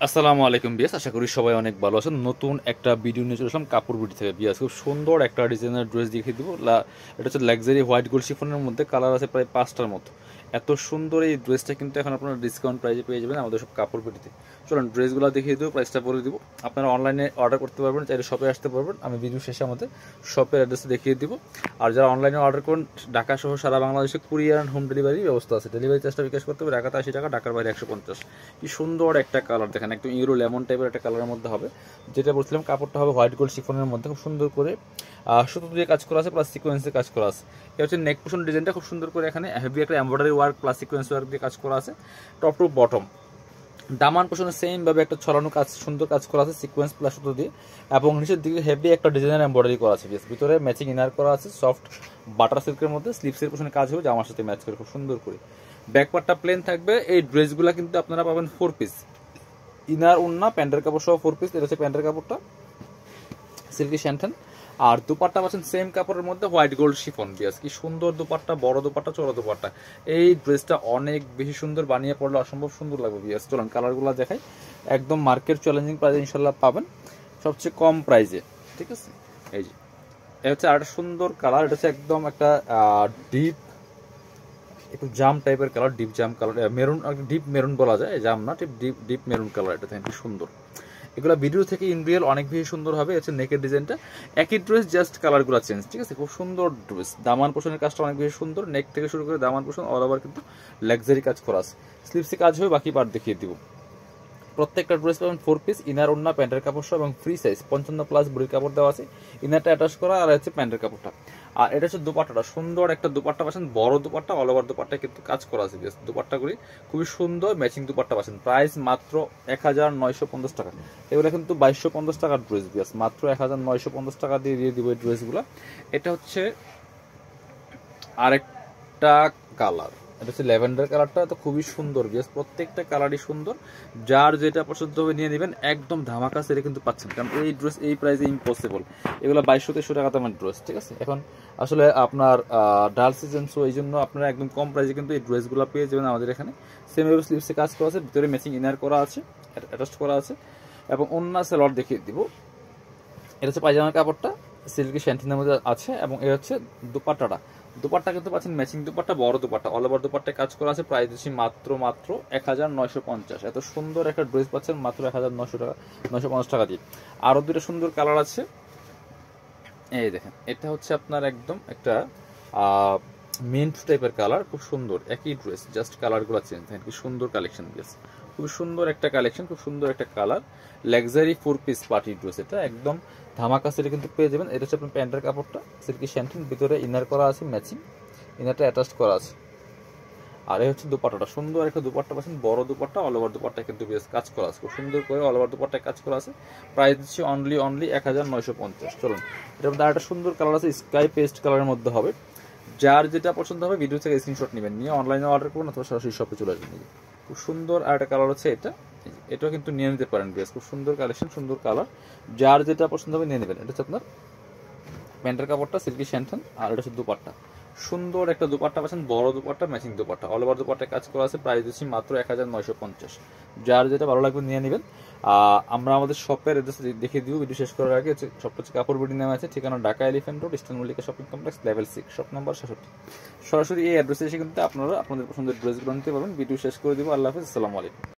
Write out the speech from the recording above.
আসসালামু আলাইকুম বিয়াস, আশা করি সবাই অনেক ভালো আছেন। নতুন একটা ভিডিও নিয়ে চলে আসলাম কাপড় বিডি থেকে। বিয়াস খুব সুন্দর একটা ডিজাইনার ড্রেস দেখিয়ে দিব। এটা হচ্ছে লাক্সারি হোয়াইট গোল্ড শিফনের মধ্যে, কালার আছে প্রায় 5টার মতো। এত সুন্দর এই ড্রেসটা কিন্তু এখন আপনারা ডিসকাউন্ট প্রাইসে পেয়ে যাবেন আমাদের সব কাপড় বিডিতে। চলুন ড্রেসগুলো দেখিয়ে দেবো, প্রাইসটা বলে দিব। আপনারা অনলাইনে অর্ডার করতে পারবেন, চাইলে শপে আসতে পারবেন। আমি ভিডিও শেষে আমাদের শপের অ্যাড্রেসটা দেখিয়ে দিব। আর যারা অনলাইনে অর্ডার করেন, ঢাকা সহ সারা বাংলাদেশে কুরিয়ার অ্যান্ড হোম ডেলিভারি ব্যবস্থা আছে। ডেলিভারি চার্জটা বিকাশ করতে হবে, ঢাকাতে 80 টাকা, ঢাকার বাইরে 150। কি সুন্দর একটা কালার দেখেন, একদম ইউরো লেমন টাইপের একটা কালারের মধ্যে হবে। যেটা বলছিলাম, কাপড়টা হবে হোয়াইট গোল্ড শিফনের মধ্যে, খুব সুন্দর করে সুতো দিয়ে কাজ করা আছে, প্লাস সিকোয়েন্সে কাজ করা আছে। এটা হচ্ছে নেক পোর্শন ডিজাইনটা খুব সুন্দর করে এখানে হেভি একটা embroidery work plus sequence work দিয়ে কাজ করা আছে top to bottom. Daman পোর্শনে same ভাবে একটা ছড়ানো কাজ, সুন্দর কাজ করা আছে সিকোয়েন্স প্লাস সুতো দিয়ে, এবং নিচের দিকে হেভি একটা ডিজাইনার এমব্রয়ডারি করা আছে। ভিতরে ম্যাচিং ইনার করা আছে সফট বাটার সিল্কের মধ্যে। স্লিপসের পোর্শনে কাজ হবে জামার সাথে ম্যাচ করে খুব সুন্দর করে। ব্যাকপার্টটা প্লেন থাকবে। এই ড্রেসগুলো কিন্তু আপনারা পাবেন 4 পিস, ইনার ওন্না প্যান্টের কাপড় সহ 4 পিস। এটা হচ্ছে প্যান্টের কাপড়টা সিল্কি শ্যান্টেন, আর দুপাট্টা পাচ্ছেন সেম কাপড়ের মধ্যে হোয়াইট গোল্ড শিফন। বিয়াস কি সুন্দর দুপাট্টা, বড় দুপাট্টা, চড়া দুপাট্টা। এই ড্রেসটা অনেক বেশি সুন্দর, বানিয়ে পড়লে অসম্ভব সুন্দর লাগবে। বিয়াস চলুন কালারগুলো দেখাই। একদম মার্কেট চ্যালেঞ্জিং প্রাইসে ইনশাল্লাহ পাবেন, সবচেয়ে কম প্রাইসে। ঠিক আছে, এই যে এটা হচ্ছে আরেকটা সুন্দর কালার। এটা হচ্ছে একদম একটা ডিপ একটু জাম টাইপের কালার, ডিপ জাম কালার, মেরুন, ডিপ মেরুন বলা যায়, জাম না, ডিপ ডিপ মেরুন কালার। এটা দেখেন কি সুন্দর। এগুলো ভিডিও থেকে ইন রিয়েল অনেক বেশি সুন্দর হবে। হচ্ছে নেকের ডিজাইনটা একই ড্রেস, জাস্ট কালারগুলো চেঞ্জ। ঠিক আছে, খুব সুন্দর ড্রেস। দামান পোষণের কাজটা অনেক বেশি সুন্দর, নেক থেকে শুরু করে দামান পোষণ অল ওভার কিন্তু লাক্সারি কাজ করা আছে। স্লিপসে কাজ হবে, বাকি পার্ট দেখিয়ে দিব। প্রত্যেকটা ড্রেস পাবেন 4 পিস, ইনার ওন্না প্যান্টের কাপড় সহ এবং ফ্রি সাইজ 55+ বডির কাপড় দেওয়া আছে। ইনারটা অ্যাটাচ করা, আর হচ্ছে প্যান্টের কাপড়টা। আর এটা হচ্ছে দুপাট্টাটা, সুন্দর একটা দুপাট্টা পাচ্ছেন, বড় দুপাট্টা, অল ওভার দুপাট্টা কিন্তু কাজ করা আছে। দুপাট্টাগুলি খুবই সুন্দর, ম্যাচিং দুপাট্টা পাচ্ছেন। প্রাইস মাত্র 1950 টাকা। এগুলো কিন্তু 2250 টাকার ড্রেস। বিয়াস মাত্র 1950 টাকা দিয়ে দিব এই ড্রেসগুলো। এটা হচ্ছে আরেকটা কালার, এটা হচ্ছে ল্যাভেন্ডার কালারটা, তো খুবই সুন্দর। বিয়াস প্রত্যেকটা কালারই সুন্দর, যার যেটা পছন্দ হবে নিয়ে নেবেন। একদম ধামাকা সেটা কিন্তু পাচ্ছেন, কারণ এই ড্রেস এই প্রাইসে ইম্পসিবল। এগুলো 2200-2300 টাকা দামের ড্রেস। ঠিক আছে, এখন আসলে আপনার ডাল সিজন, সো এই জন্য আপনারা একদম কম প্রাইসে কিন্তু এই ড্রেসগুলো পেয়ে যাবেন আমাদের এখানে। সেম এভাবে স্লিভসে কাজ করা আছে, ভিতরে ম্যাচিং ইনার করা আছে, অ্যাটাচ করা আছে, এবং অন্য সেলর দেখিয়ে দিব। এটা হচ্ছে পায়জামার কাপড়টা সিল্কি শ্যান্টিনের মধ্যে আছে, এবং এটা হচ্ছে দুপাট্টাটা। দুপাট্টা কিন্তু পাচ্ছেন ম্যাচিং দুপাট্টা, বড় দুপাট্টা, অল ওভার দুপাট্টায় কাজ করা আছে। প্রাইস দিচ্ছি মাত্র 1950। এত সুন্দর একটা ড্রেস পাচ্ছেন মাত্র 1900 টাকা, 950 টাকা দিয়ে। আরো দুটো সুন্দর কালার আছে, এই দেখেন। এটা হচ্ছে আপনার একদম একটা মিন্ট টাইপের কালার, খুব সুন্দর। একই ড্রেস, জাস্ট কালারগুলো চেঞ্জ। দেখেন কি সুন্দর কালেকশন। খুব সুন্দর একটা কালেকশন, খুব সুন্দর একটা colour. Luxury 4 piece party dress, এটা একদম ধামাকা সেটা কিন্তু পেয়ে যাবেন। এটা হচ্ছে আপনার প্যান্টের কাপড়টা সিল্কি শ্যান্টিন, ভিতরে ইনার করা আছে ম্যাচিং, ইনারটা অ্যাটাচ করা আছে। আর এই হচ্ছে দুপাট্টাটা, সুন্দর একটা দুপাট্টা পাচ্ছেন, বড় দুপাট্টা, অল ওভার দুপাট্টা কিন্তু বেশ কাজ করা আছে, খুব সুন্দর করে অল ওভার দুপাট্টায় কাজ করা আছে। প্রাইস দিচ্ছি অনলি 1950। চলুন এটার মধ্যে আরেকটা সুন্দর কালার আছে, স্কাই পেস্ট কালারের মধ্যে হবে। যার যেটা পছন্দ হবে ভিডিও থেকে স্ক্রিনশট নেবেন, নিয়ে অনলাইনে অর্ডার করুন অথবা সরাসরি শপে চলে আসবেন। খুব সুন্দর আর একটা কালার হচ্ছে এটা, এটাও কিন্তু নিয়ে নিতে পারেন। বেশ খুব সুন্দর কালেকশন, সুন্দর কালার, যার যেটা পছন্দ হবে নিয়ে নেবেন। এটা হচ্ছে আপনার প্যান্টের কাপড়টা সিল্কি শ্যান্টন, আর এটা হচ্ছে দুপাট্টা। সুন্দর একটা দুপাট্টা পাচ্ছেন, বড় dupatta, matching dupatta, all over দুপাট্টায় কাজ করা আছে। প্রাইস দিচ্ছি মাত্র 1950। যার যেটা ভালো লাগবে নিয়ে নেবেন। আমরা আমাদের শপের অ্যাড্রেস দেখিয়ে দিব ভিডিও শেষ করার আগে। শপটা হচ্ছে কাপড় বিডি নামে আছে, ঠিকানা Dhaka elephant road, eastern Mallika shopping complex, level 6, shop number 66। সরাসরি এই অ্যাড্রেসে এসে কিন্তু আপনারা আপনাদের পছন্দের ড্রেসগুলো নিতে পারবেন। ভিডিও শেষ করে দিব। আল্লাহ হাফিজ, আসসালামু আলাইকুম।